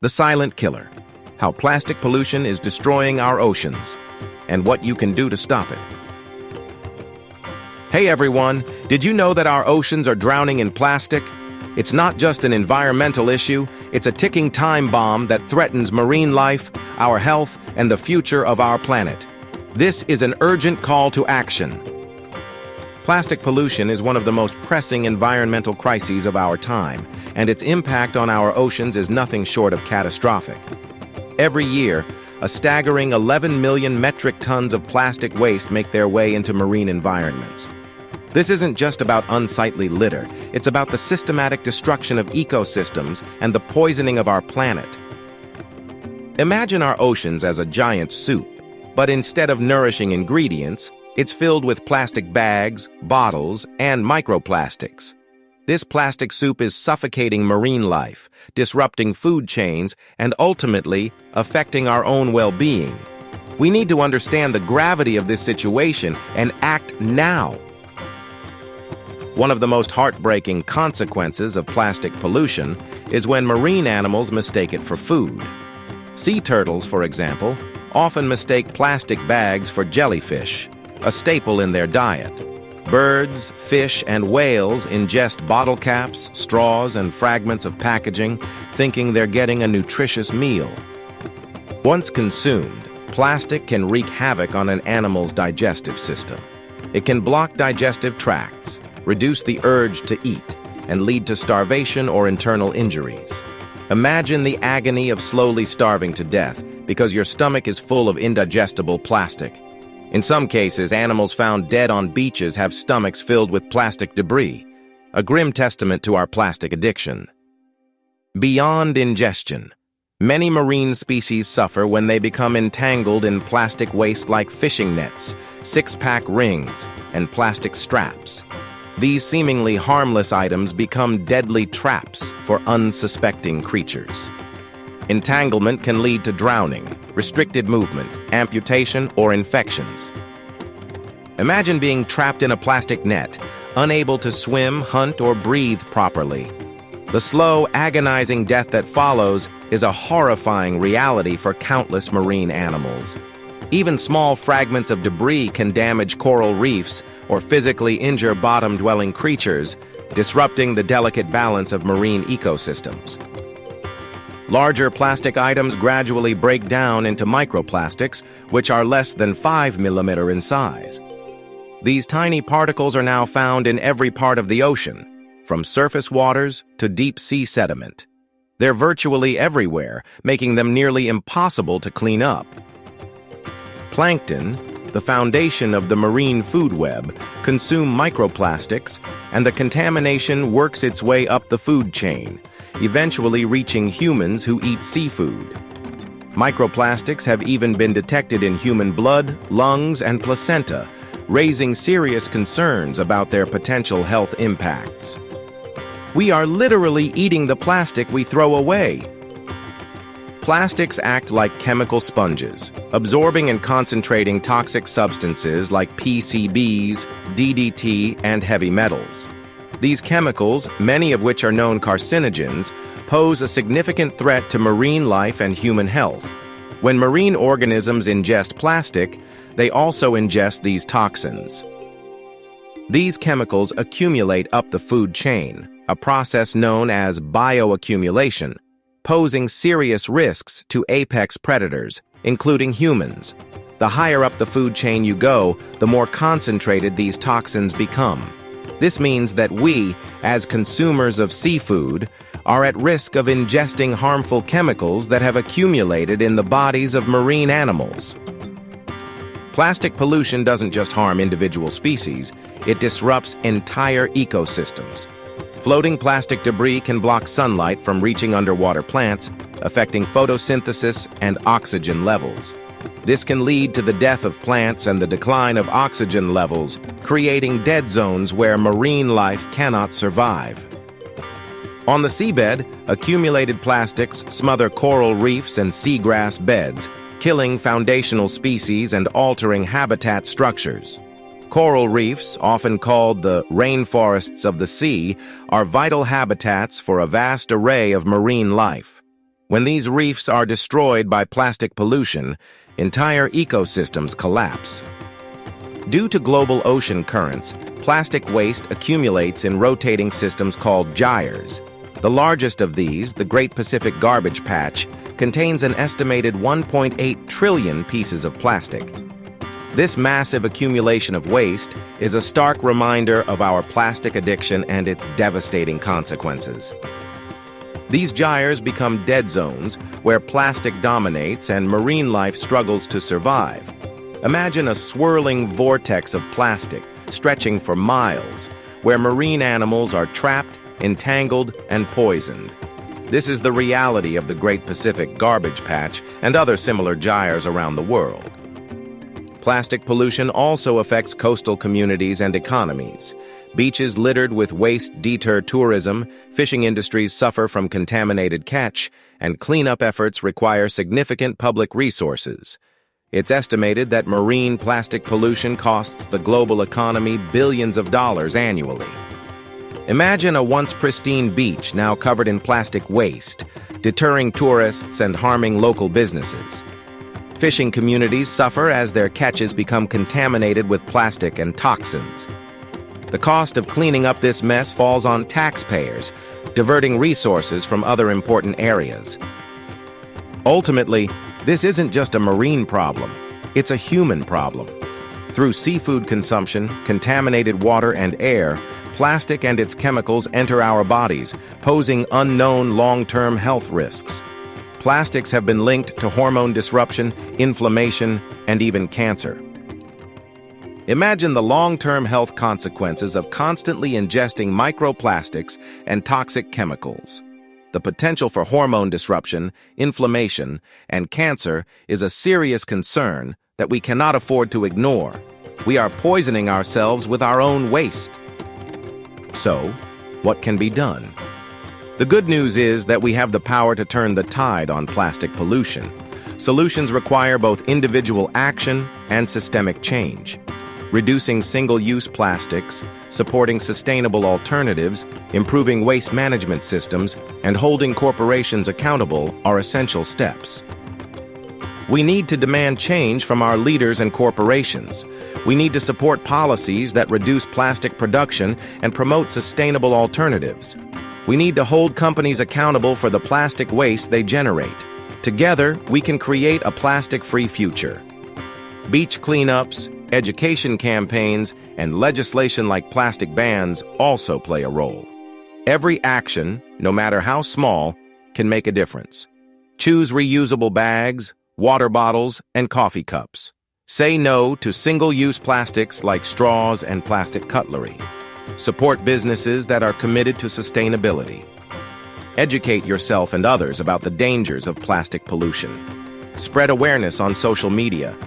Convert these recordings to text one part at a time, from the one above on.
The silent killer. How plastic pollution is destroying our oceans, and what you can do to stop it. Hey everyone, did you know that our oceans are drowning in plastic? It's not just an environmental issue, it's a ticking time bomb that threatens marine life, our health, and the future of our planet. This is an urgent call to action. Plastic pollution is one of the most pressing environmental crises of our time, and its impact on our oceans is nothing short of catastrophic. Every year, a staggering 11 million metric tons of plastic waste make their way into marine environments. This isn't just about unsightly litter, it's about the systematic destruction of ecosystems and the poisoning of our planet. Imagine our oceans as a giant soup, but instead of nourishing ingredients, it's filled with plastic bags, bottles, and microplastics. This plastic soup is suffocating marine life, disrupting food chains, and ultimately affecting our own well-being. We need to understand the gravity of this situation and act now. One of the most heartbreaking consequences of plastic pollution is when marine animals mistake it for food. Sea turtles, for example, often mistake plastic bags for jellyfish, a staple in their diet. Birds, fish, and whales ingest bottle caps, straws, and fragments of packaging, thinking they're getting a nutritious meal. Once consumed, plastic can wreak havoc on an animal's digestive system. It can block digestive tracts, reduce the urge to eat, and lead to starvation or internal injuries. Imagine the agony of slowly starving to death because your stomach is full of indigestible plastic. In some cases, animals found dead on beaches have stomachs filled with plastic debris, a grim testament to our plastic addiction. Beyond ingestion, many marine species suffer when they become entangled in plastic waste like fishing nets, six-pack rings, and plastic straps. These seemingly harmless items become deadly traps for unsuspecting creatures. Entanglement can lead to drowning, restricted movement, amputation, or infections. Imagine being trapped in a plastic net, unable to swim, hunt, or breathe properly. The slow, agonizing death that follows is a horrifying reality for countless marine animals. Even small fragments of debris can damage coral reefs or physically injure bottom-dwelling creatures, disrupting the delicate balance of marine ecosystems. Larger plastic items gradually break down into microplastics, which are less than 5 millimeters in size. These tiny particles are now found in every part of the ocean, from surface waters to deep-sea sediment. They're virtually everywhere, making them nearly impossible to clean up. Plankton, the foundation of the marine food web, consume microplastics, and the contamination works its way up the food chain, eventually reaching humans who eat seafood. Microplastics have even been detected in human blood, lungs, and placenta, raising serious concerns about their potential health impacts. We are literally eating the plastic we throw away. Plastics act like chemical sponges, absorbing and concentrating toxic substances like PCBs, DDT, and heavy metals. These chemicals, many of which are known carcinogens, pose a significant threat to marine life and human health. When marine organisms ingest plastic, they also ingest these toxins. These chemicals accumulate up the food chain, a process known as bioaccumulation, posing serious risks to apex predators, including humans. The higher up the food chain you go, the more concentrated these toxins become. This means that we, as consumers of seafood, are at risk of ingesting harmful chemicals that have accumulated in the bodies of marine animals. Plastic pollution doesn't just harm individual species, it disrupts entire ecosystems. Floating plastic debris can block sunlight from reaching underwater plants, affecting photosynthesis and oxygen levels. This can lead to the death of plants and the decline of oxygen levels, creating dead zones where marine life cannot survive. On the seabed, accumulated plastics smother coral reefs and seagrass beds, killing foundational species and altering habitat structures. Coral reefs, often called the rainforests of the sea, are vital habitats for a vast array of marine life. When these reefs are destroyed by plastic pollution, entire ecosystems collapse. Due to global ocean currents, plastic waste accumulates in rotating systems called gyres. The largest of these, the Great Pacific Garbage Patch, contains an estimated 1.8 trillion pieces of plastic. This massive accumulation of waste is a stark reminder of our plastic addiction and its devastating consequences. These gyres become dead zones where plastic dominates and marine life struggles to survive. Imagine a swirling vortex of plastic stretching for miles, where marine animals are trapped, entangled, and poisoned. This is the reality of the Great Pacific Garbage Patch and other similar gyres around the world. Plastic pollution also affects coastal communities and economies. Beaches littered with waste deter tourism, fishing industries suffer from contaminated catch, and cleanup efforts require significant public resources. It's estimated that marine plastic pollution costs the global economy billions of dollars annually. Imagine a once pristine beach now covered in plastic waste, deterring tourists and harming local businesses. Fishing communities suffer as their catches become contaminated with plastic and toxins. The cost of cleaning up this mess falls on taxpayers, diverting resources from other important areas. Ultimately, this isn't just a marine problem, it's a human problem. Through seafood consumption, contaminated water and air, plastic and its chemicals enter our bodies, posing unknown long-term health risks. Plastics have been linked to hormone disruption, inflammation, and even cancer. Imagine the long-term health consequences of constantly ingesting microplastics and toxic chemicals. The potential for hormone disruption, inflammation, and cancer is a serious concern that we cannot afford to ignore. We are poisoning ourselves with our own waste. So, what can be done? The good news is that we have the power to turn the tide on plastic pollution. Solutions require both individual action and systemic change. Reducing single-use plastics, supporting sustainable alternatives, improving waste management systems, and holding corporations accountable are essential steps. We need to demand change from our leaders and corporations. We need to support policies that reduce plastic production and promote sustainable alternatives. We need to hold companies accountable for the plastic waste they generate. Together, we can create a plastic-free future. Beach cleanups, education campaigns, and legislation like plastic bans also play a role. Every action, no matter how small, can make a difference. Choose reusable bags, water bottles, and coffee cups. Say no to single-use plastics like straws and plastic cutlery. Support businesses that are committed to sustainability. Educate yourself and others about the dangers of plastic pollution. Spread awareness on social media.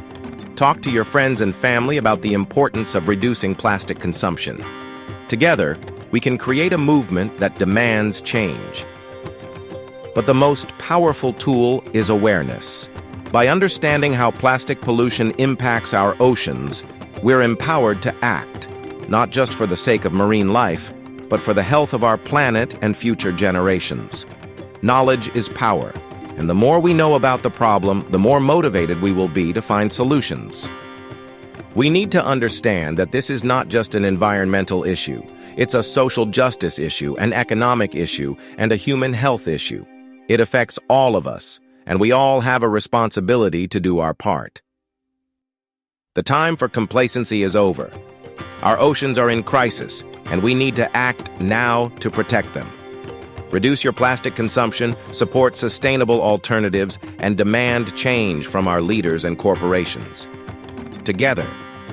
Talk to your friends and family about the importance of reducing plastic consumption. Together, we can create a movement that demands change. But the most powerful tool is awareness. By understanding how plastic pollution impacts our oceans, we're empowered to act, not just for the sake of marine life, but for the health of our planet and future generations. Knowledge is power, and the more we know about the problem, the more motivated we will be to find solutions. We need to understand that this is not just an environmental issue. It's a social justice issue, an economic issue, and a human health issue. It affects all of us, and we all have a responsibility to do our part. The time for complacency is over. Our oceans are in crisis, and we need to act now to protect them. Reduce your plastic consumption, support sustainable alternatives, and demand change from our leaders and corporations. Together,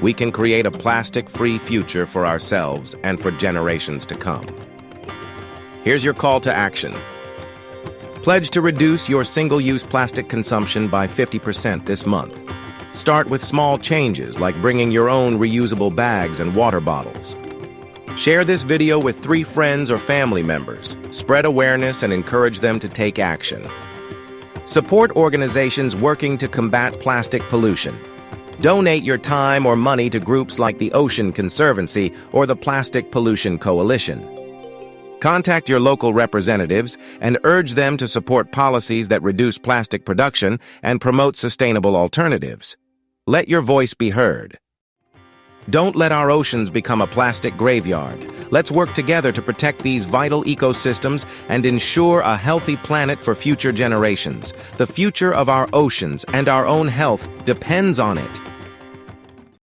we can create a plastic-free future for ourselves and for generations to come. Here's your call to action. Pledge to reduce your single-use plastic consumption by 50% this month. Start with small changes like bringing your own reusable bags and water bottles. Share this video with 3 friends or family members. Spread awareness and encourage them to take action. Support organizations working to combat plastic pollution. Donate your time or money to groups like the Ocean Conservancy or the Plastic Pollution Coalition. Contact your local representatives and urge them to support policies that reduce plastic production and promote sustainable alternatives. Let your voice be heard. Don't let our oceans become a plastic graveyard. Let's work together to protect these vital ecosystems and ensure a healthy planet for future generations. The future of our oceans and our own health depends on it.